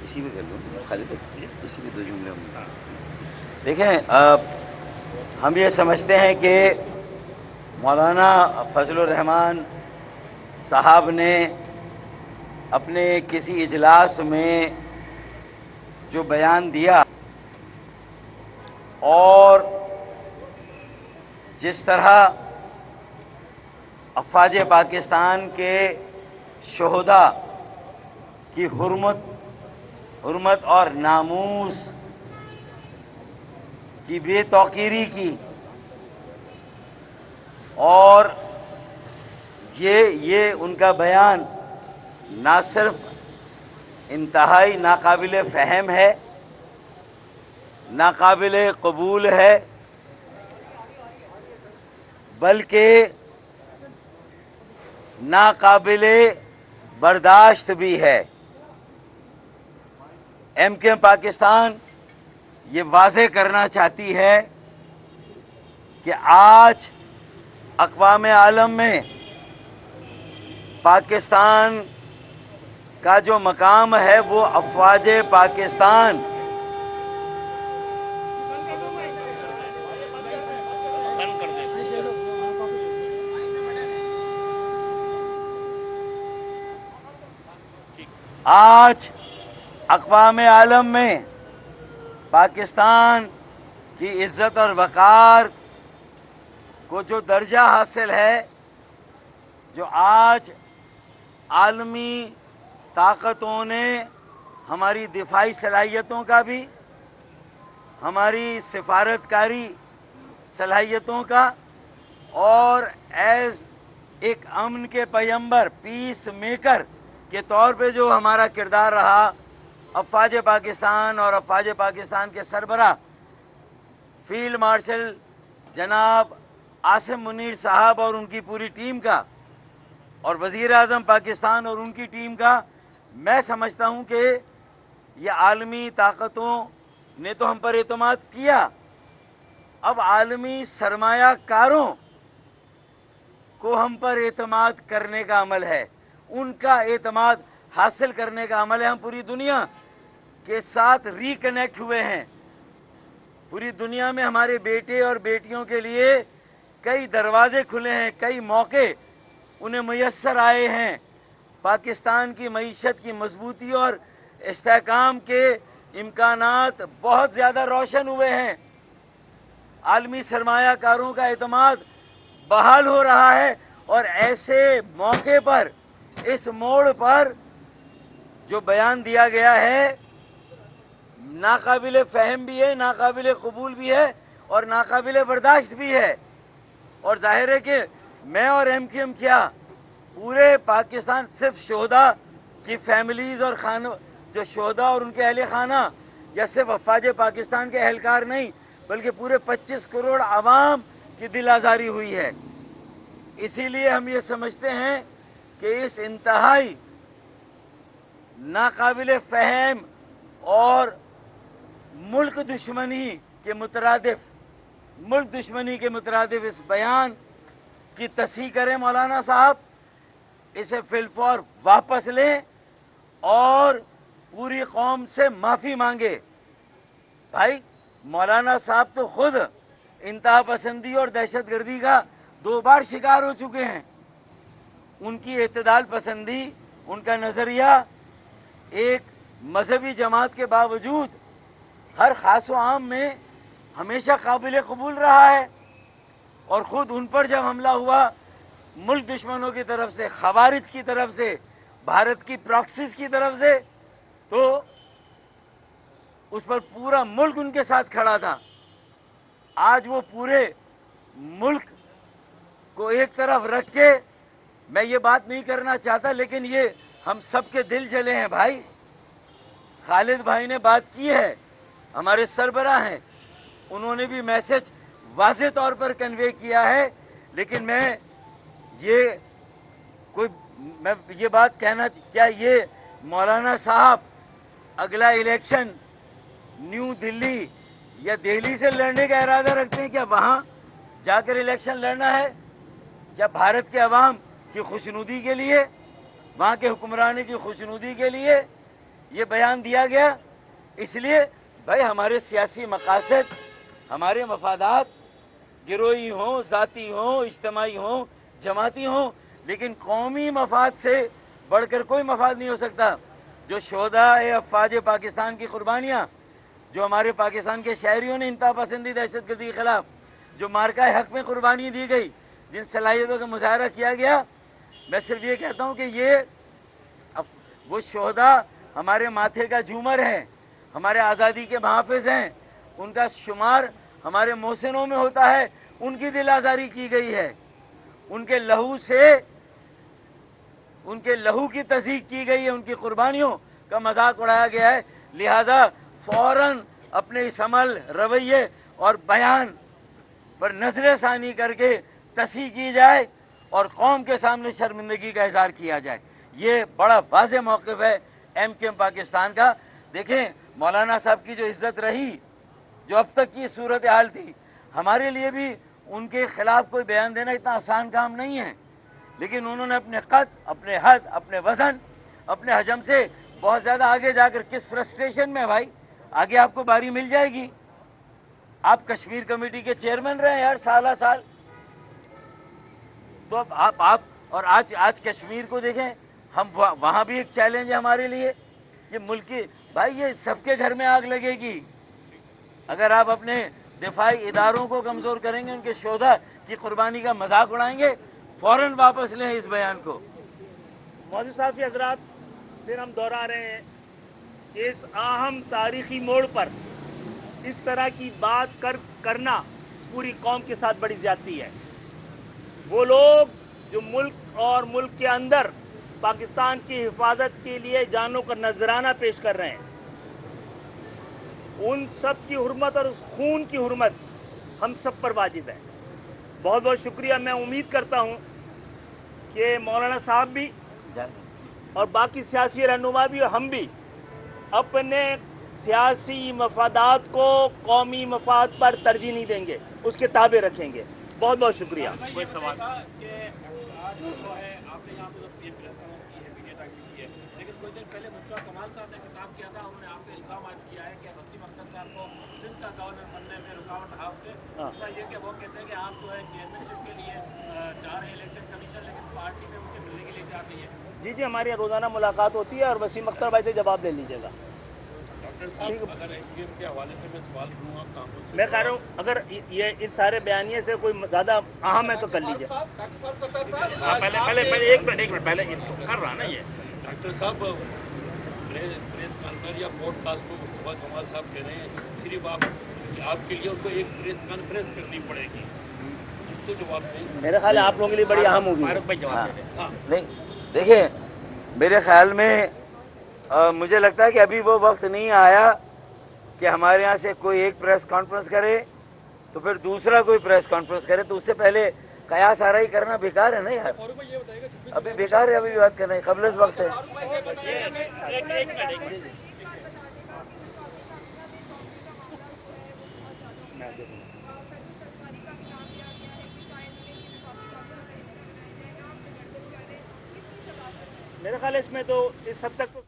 इसी में कर लूँ खालिद भाई, इसी में 2 जुमले होंगे। देखें, हम ये समझते हैं कि मौलाना फजलुर रहमान साहब ने अपने किसी इजलास में जो बयान दिया और जिस तरह अफ़वाज पाकिस्तान के शोहदा की हुर्मत और नामूस की बेतौकीरी की, और ये उनका बयान ना सिर्फ इंतहाई नाकाबिल फ़हम है, नाकाबिल कबूल है, बल्कि नाकाबिल बर्दाश्त भी है। MKM पाकिस्तान ये वाज़े करना चाहती है कि आज अक़वाम आलम में पाकिस्तान का जो मकाम है वो अफ़वाज पाकिस्तान आज अक़वाम आलम में पाकिस्तान की इज़्ज़त और वक़ार को जो दर्जा हासिल है, जो आज आलमी ताकतों ने हमारी दिफाई सलाहियतों का भी, हमारी सिफारतकारी सलाहियतों का, और एज़ एक अमन के पैगंबर, पीस मेकर के तौर पे जो हमारा किरदार रहा अफ़वाज पाकिस्तान और अफ़वाज पाकिस्तान के सरबराह फ़ील्ड मार्शल जनाब आसिम मुनीर साहब और उनकी पूरी टीम का, और वज़ीर आज़म पाकिस्तान और उनकी टीम का, मैं समझता हूँ कि ये आलमी ताकतों ने तो हम पर एतमाद किया, अब आलमी सरमायाकारों को हम पर एतमाद करने का अमल है, उनका एतमाद हासिल करने का अमल है। हम पूरी दुनिया के साथ रिकनेक्ट हुए हैं। पूरी दुनिया में हमारे बेटे और बेटियों के लिए कई दरवाजे खुले हैं, कई मौके उन्हें मुयस्सर आए हैं। पाकिस्तान की मईशत की मजबूती और इस्तेहकाम के इम्कानात बहुत ज़्यादा रोशन हुए हैं। आलमी सरमायाकारों का एतमाद बहाल हो रहा है, और ऐसे मौके पर, इस मोड़ पर जो बयान दिया गया है नाकाबिल फ़हम भी है, नाकाबिल कबूल भी है, और नाकाबिल बर्दाश्त भी है। और जाहिर है कि मैं और MKM क्या, पूरे पाकिस्तान, सिर्फ शोहदा की फैमिलीज़ और खानों, जो शोहदा और उनके अहल खाना, या सिर्फ अफ़वाज पाकिस्तान के एहलकार नहीं, बल्कि पूरे 25 करोड़ आवाम की दिल आज़ारी हुई है। इसीलिए हम ये समझते हैं कि इस इंतहाई नाकाबिल फ़हम और मुल्क दुश्मनी के मुतरादिफ इस बयान की तस्हीह करें मौलाना साहब, इसे फिलफौर वापस लें और पूरी कौम से माफ़ी मांगे। भाई, मौलाना साहब तो खुद इंतहा पसंदी और दहशत गर्दी का 2 बार शिकार हो चुके हैं। उनकी एतदाल पसंदी, उनका नज़रिया एक मजहबी जमात के बावजूद हर ख़ास व आम में हमेशा काबिल कबूल रहा है। और ख़ुद उन पर जब हमला हुआ मुल्क दुश्मनों की तरफ से, खवारिज की तरफ से, भारत की प्रॉक्सीज़ की तरफ से, तो उस पर पूरा मुल्क उनके साथ खड़ा था। आज वो पूरे मुल्क को एक तरफ रख के, मैं ये बात नहीं करना चाहता, लेकिन ये हम सब के दिल जले हैं भाई। खालिद भाई ने बात की है, हमारे सरबराह हैं, उन्होंने भी मैसेज वाज़े तौर पर कन्वे किया है। लेकिन मैं ये बात कहना, क्या ये मौलाना साहब अगला इलेक्शन न्यू दिल्ली या दिल्ली से लड़ने का इरादा रखते हैं? क्या वहाँ जाकर इलेक्शन लड़ना है? क्या भारत के अवाम की खुशनुदी के लिए, वहाँ के हुक्मरानी की खुशनुदी के लिए, ये बयान दिया गया। इसलिए भाई हमारे सियासी मकासद, हमारे मफादात गिरोही हों, ज़ाती हों, इज्तमाही हों, जमाती हों, लेकिन कौमी मफाद से बढ़कर कोई मफाद नहीं हो सकता। जो शोहदा अफ़वाज पाकिस्तान की कुर्बानियाँ, जो हमारे पाकिस्तान के शहरियों ने इंतहा पसंदी दहशतगर्दी के ख़िलाफ़ जो मार्का हक़ में कुर्बानी दी गई, जिन सलाहियतों का मुजाहरा किया गया, मैं सिर्फ ये कहता हूँ कि ये वो शोहदा हमारे माथे का झूमर है, हमारे आज़ादी के मुहाफ़िज़ हैं, उनका शुमार हमारे मोहसिनों में होता है। उनकी दिल आज़ारी की गई है, उनके लहू से, उनके लहू की तज़हीक की गई है, उनकी कुर्बानियों का मजाक उड़ाया गया है। लिहाजा फ़ौरन अपने इस अमल, रवैये और बयान पर नज़र-ए-सानी करके तस्हीह की जाए और कौम के सामने शर्मिंदगी का इज़हार किया जाए। ये बड़ा वाज़ेह मौक़िफ़ है MKM पाकिस्तान का। देखें, मौलाना साहब की जो इज़्ज़त रही, जो अब तक की सूरत हाल थी, हमारे लिए भी उनके ख़िलाफ़ कोई बयान देना इतना आसान काम नहीं है, लेकिन उन्होंने अपने क़द, अपने हद, अपने वज़न, अपने हजम से बहुत ज़्यादा आगे जाकर, किस फ्रस्ट्रेशन में भाई, आगे आपको बारी मिल जाएगी। आप कश्मीर कमेटी के चेयरमैन रहे यार साल साल, तो अब आप और आज कश्मीर को देखें, हम वहाँ भी एक चैलेंज है हमारे लिए। ये मुल्क की भाई, ये सबके घर में आग लगेगी अगर आप अपने दिफाई इदारों को कमज़ोर करेंगे, उनके शोधा की कुर्बानी का मजाक उड़ाएंगे। फ़ौरन वापस लें इस बयान को। मौजूद साफ़ी हजरात, फिर हम दोहरा रहे हैं कि इस अहम तारीख़ी मोड़ पर इस तरह की बात करना पूरी कौम के साथ बड़ी ज़्यादती है। वो लोग जो मुल्क और मुल्क के अंदर पाकिस्तान की हिफाजत के लिए जानों का नजराना पेश कर रहे हैं, उन सब की हुर्मत और उस खून की हुर्मत हम सब पर वाजिब है। बहुत बहुत शुक्रिया। मैं उम्मीद करता हूँ कि मौलाना साहब भी और बाकी सियासी रहनुमा भी और हम भी अपने सियासी मफादात को कौमी मफाद पर तरजीह नहीं देंगे, उसके ताबे रखेंगे। बहुत बहुत शुक्रिया। कोई सवाल? लेकिन कुछ दिन पहले मुस्तफा कमाल साहब ने खिताब किया था, उन्होंने आप पे इल्जाम आज किया है कि वसीम अख्तर साहब को सिंध का गवर्नर बनने में रुकावट रहा उनसे। दूसरा ये कि वो कहते हैं कि आप जो है चेयरमैनशिप के लिए जा रहे हैं इलेक्शन कमीशन, लेकिन पार्टी में उनसे मिलने के लिए जा रही है। जी जी, हमारी रोज़ाना मुलाकात होती है और वसीम अख्तर भाई से जवाब ले लीजिएगा। अगर MKM के हवाले से मैं सवाल करूँगा कानून से, मैं कह रहा हूँ अगर ये इस सारे बयानिए से कोई ज़्यादा अहम है तो कर लीजिए। पहले एक मिनट पहले इसको कर रहा ना ये डॉक्टर साहब प्रेस कॉन्फ्रेंस या पॉडकास्ट को मुस्तफा कमाल साहब कह रहे हैं सिर्फ आपके लिए उनको एक प्रेस कॉन्फ्रेंस करनी पड़ेगी, इसको जवाब दें। मेरे ख्याल आप लोगों के लिए बड़ी अहम होगी। नहीं, देखिए, मेरे ख्याल में मुझे लगता है कि अभी वो वक्त नहीं आया कि हमारे यहाँ से कोई एक प्रेस कॉन्फ्रेंस करे तो फिर दूसरा कोई प्रेस कॉन्फ्रेंस करे, तो उससे पहले कयास आराई करना बेकार है ना यार। अभी बेकार है, अभी बात करना, क़ब्ल इस वक्त है। मेरे ख्याल इसमें तो इस हद तक तो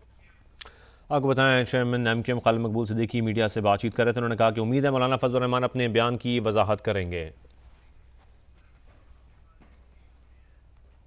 आपको बताएं, चेयरमैन MKM खालिद मकबूल सिद्दीकी मीडिया से बातचीत कर रहे थे। उन्होंने कहा कि उम्मीद है मौलाना फजल रहमान अपने बयान की वजाहत करेंगे।